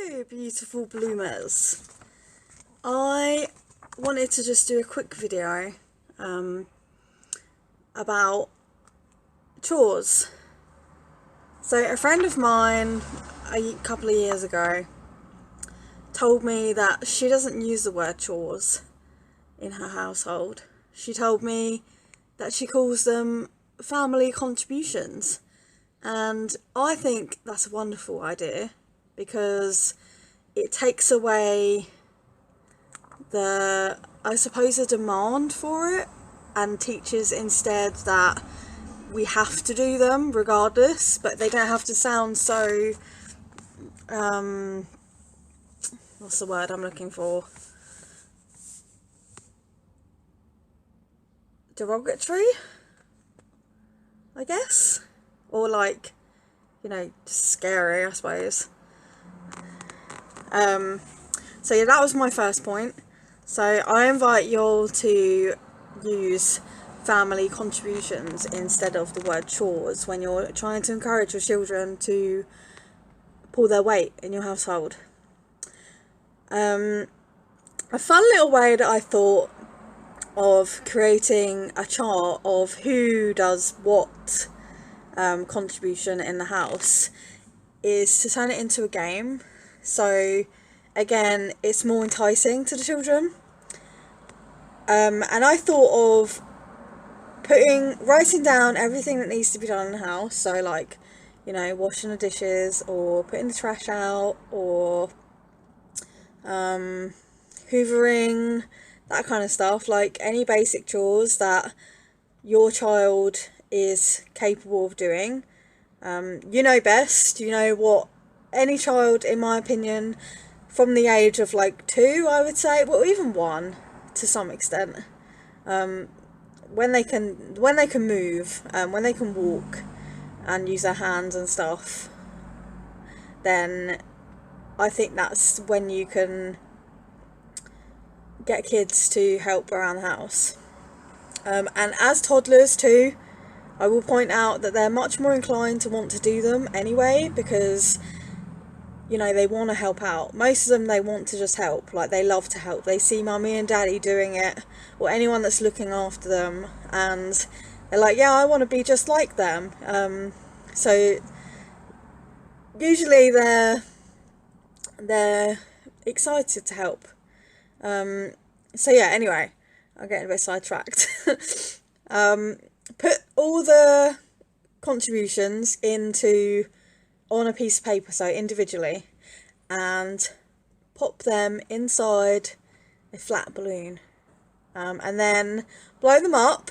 Hello, beautiful bloomers. I wanted to just do a quick video about chores. So a friend of mine a couple of years ago told me that she doesn't use the word chores in her household. She told me that she calls them family contributions, and I think that's a wonderful idea because it takes away the demand for it, and teaches instead that we have to do them regardless, but they don't have to sound so what's the word I'm looking for, derogatory, I guess, or just scary, I suppose. So yeah, that was my first point. So I invite you all to use family contributions instead of the word chores when you're trying to encourage your children to pull their weight in your household. A fun little way that I thought of creating a chart of who does what contribution in the house is to turn it into a game. So again, it's more enticing to the children. And I thought of writing down everything that needs to be done in the house. So washing the dishes, or putting the trash out, or hoovering, that kind of stuff. Like any basic chores that your child is capable of doing. You know best. You know what any child, in my opinion, from the age of 2, I would say, well, even 1 to some extent, when they can move, when they can walk and use their hands and stuff, then I think that's when you can get kids to help around the house. And as toddlers too, I will point out that they're much more inclined to want to do them anyway, because they want to help out. Most of them, they want to just help. They love to help. They see mummy and daddy doing it, or anyone that's looking after them, and they're like, yeah, I want to be just like them. So usually they're excited to help. So yeah, anyway, I'm getting a bit sidetracked. Put all the contributions on a piece of paper, so individually, and pop them inside a flat balloon, and then blow them up,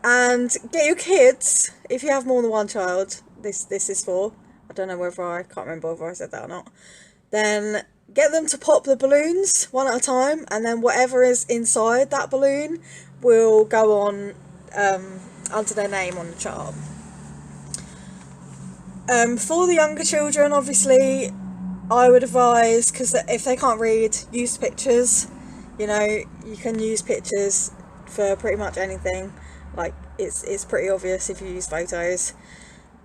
and get your kids, if you have more than one child, this is for, I don't know I can't remember whether I said that or not, then get them to pop the balloons one at a time, and then whatever is inside that balloon will go on under their name on the chart. For the younger children, obviously, I would advise, because if they can't read, use pictures. You can use pictures for pretty much anything. It's pretty obvious if you use photos.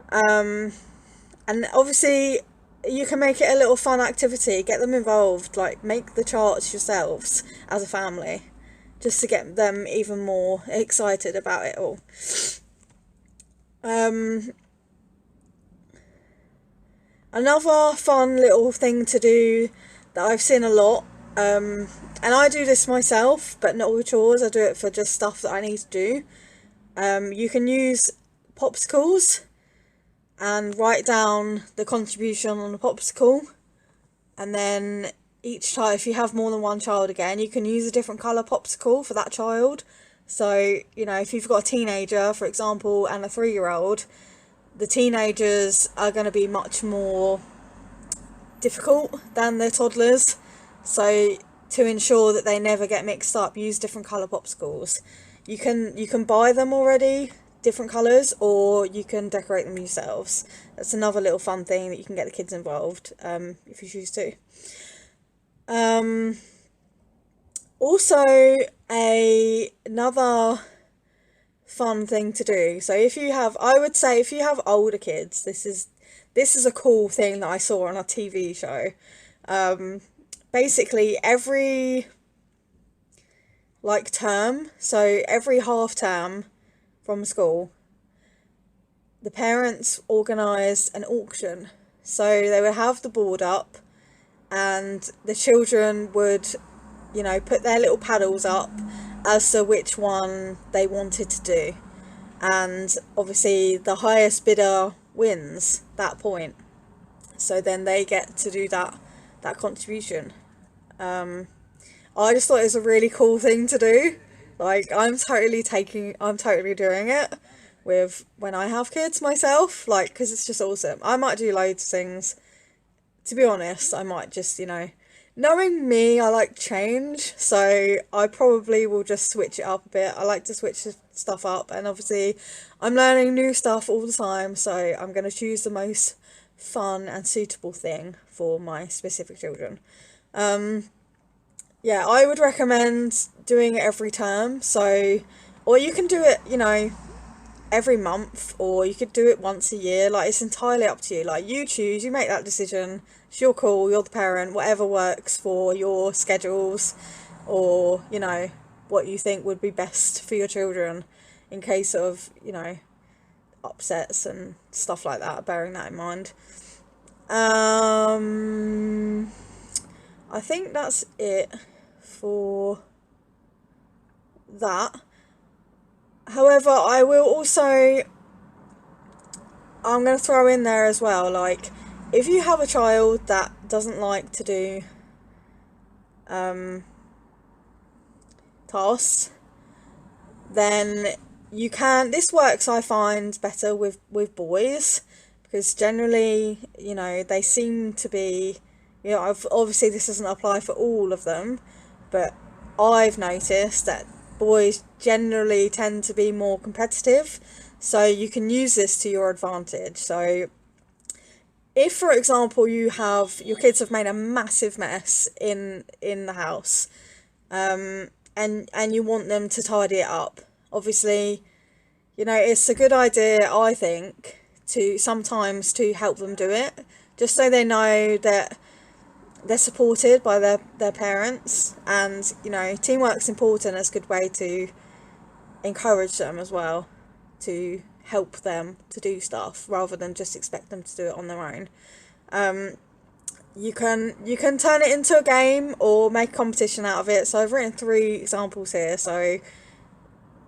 And obviously, you can make it a little fun activity. Get them involved. Make the charts yourselves as a family, just to get them even more excited about it all. Another fun little thing to do that I've seen a lot, and I do this myself, but not with chores, I do it for just stuff that I need to do. You can use popsicles and write down the contribution on the popsicle, and then each time, if you have more than one child, again, you can use a different colour popsicle for that child. So, if you've got a teenager, for example, and a 3-year-old, the teenagers are going to be much more difficult than the toddlers. So to ensure that they never get mixed up, use different colour popsicles. You can buy them already, different colours, or you can decorate them yourselves. That's another little fun thing that you can get the kids involved, if you choose to. Also, another fun thing to do. So if you have, I would say if you have older kids, this is a cool thing that I saw on a TV show. Basically every like term, so every half term from school, the parents organised an auction. So they would have the board up and the children would, put their little paddles up as to which one they wanted to do. And obviously the highest bidder wins that point. So then they get to do that contribution. I just thought it was a really cool thing to do. Like I'm totally doing it with when I have kids myself, like because it's just awesome. I might do loads of things. To be honest, I might just, knowing me, I like change, so I probably will just switch it up a bit. I like to switch stuff up, and obviously I'm learning new stuff all the time, so I'm going to choose the most fun and suitable thing for my specific children. Yeah, I would recommend doing it every term, so, or you can do it, every month, or you could do it once a year. Like it's entirely up to you. Like you choose, you make that decision. It's your call, you're the parent, whatever works for your schedules, or what you think would be best for your children in case of upsets and stuff like that, bearing that in mind. I think that's it for that. However, I'm going to throw in there as well, like, if you have a child that doesn't like to do tasks, then this works, I find, better with boys, because generally, they seem to be, obviously this doesn't apply for all of them, but I've noticed that boys generally tend to be more competitive, so you can use this to your advantage. So if, for example, your kids have made a massive mess in the house, and you want them to tidy it up, obviously, it's a good idea, I think, to sometimes to help them do it, just so they know that they're supported by their parents, and teamwork's important. It's a good way to encourage them as well, to help them to do stuff rather than just expect them to do it on their own. You can turn it into a game or make a competition out of it. So I've written 3 examples here, so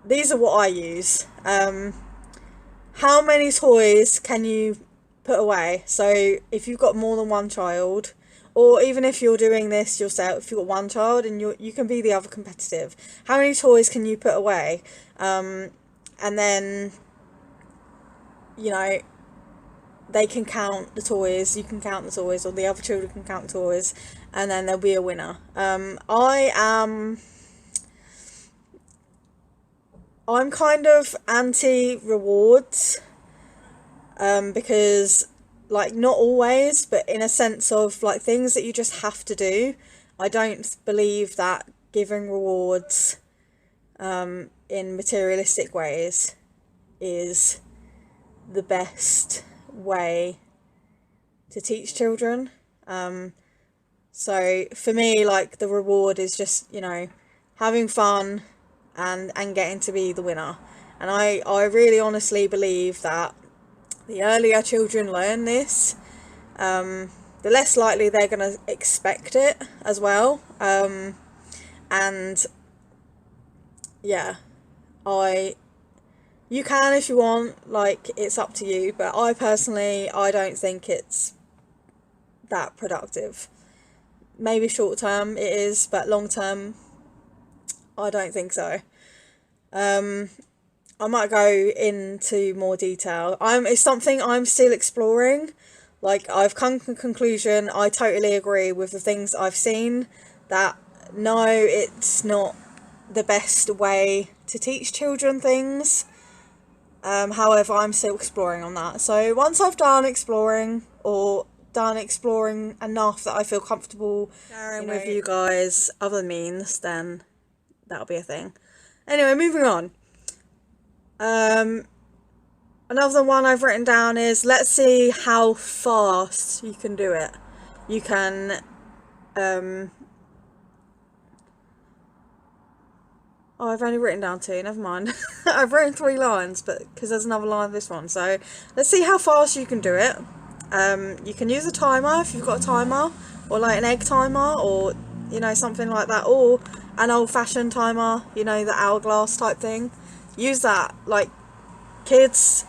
these are what I use. How many toys can you put away? So if you've got more than one child, or even if you're doing this yourself, if you've got one child and you can be the other competitive, how many toys can you put away? And then, they can count the toys, you can count the toys, or the other children can count the toys, and then there'll be a winner. I'm kind of anti-rewards, because, like, not always, but in a sense of, like, things that you just have to do. I don't believe that giving rewards in materialistic ways is the best way to teach children. So for me, like, the reward is just, having fun and getting to be the winner. And I really honestly believe that the earlier children learn this, the less likely they're going to expect it as well. And yeah, you can if you want, like, it's up to you, but I don't think it's that productive. Maybe short term it is, but long term I don't think so. I might go into more detail. It's something I'm still exploring. Like, I've come to the conclusion, I totally agree with the things I've seen, that no, it's not the best way to teach children things. However, I'm still exploring on that. So once I've done exploring, or done exploring enough that I feel comfortable sharing with you guys other means, then that'll be a thing. Anyway, moving on. Um, Another one I've written down is, let's see how fast you can do it. You can, oh, I've only written down two, never mind. I've written 3 lines, but because there's another line of this one. So let's see how fast you can do it. You can use a timer if you've got a timer, or like an egg timer, or, you know, something like that, or an old-fashioned timer, you know, the hourglass type thing. Use that. Like, kids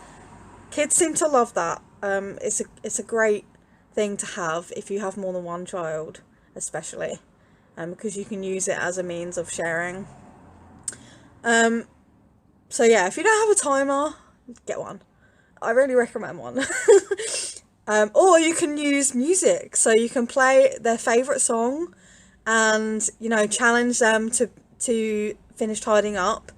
seem to love that. It's a great thing to have if you have more than one child, especially, because you can use it as a means of sharing. So yeah, if you don't have a timer, get one. I really recommend one. Or you can use music, so you can play their favourite song, and, you know, challenge them to finish tidying up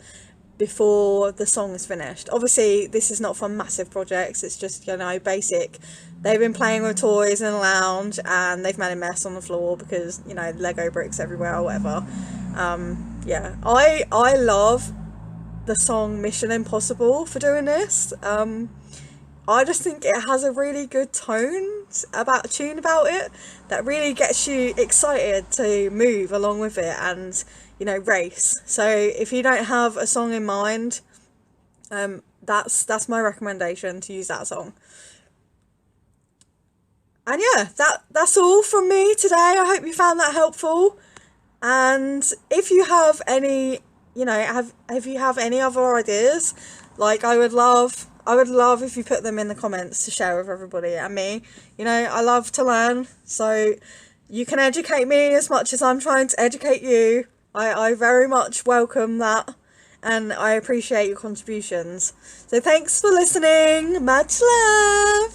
before the song is finished. Obviously, this is not for massive projects, it's just, you know, basic. They've been playing with toys in the lounge and they've made a mess on the floor because, you know, Lego bricks everywhere or whatever. Yeah, I love the song Mission Impossible for doing this. I just think it has a really good tune about it that really gets you excited to move along with it and, you know, race. So if you don't have a song in mind, that's my recommendation, to use that song. And yeah, that's all from me today. I hope you found that helpful. And if you have any, you know, if you have any other ideas, like, I would love if you put them in the comments to share with everybody and me. You know, I love to learn, so you can educate me as much as I'm trying to educate you. I very much welcome that, and I appreciate your contributions. So thanks for listening. Much love.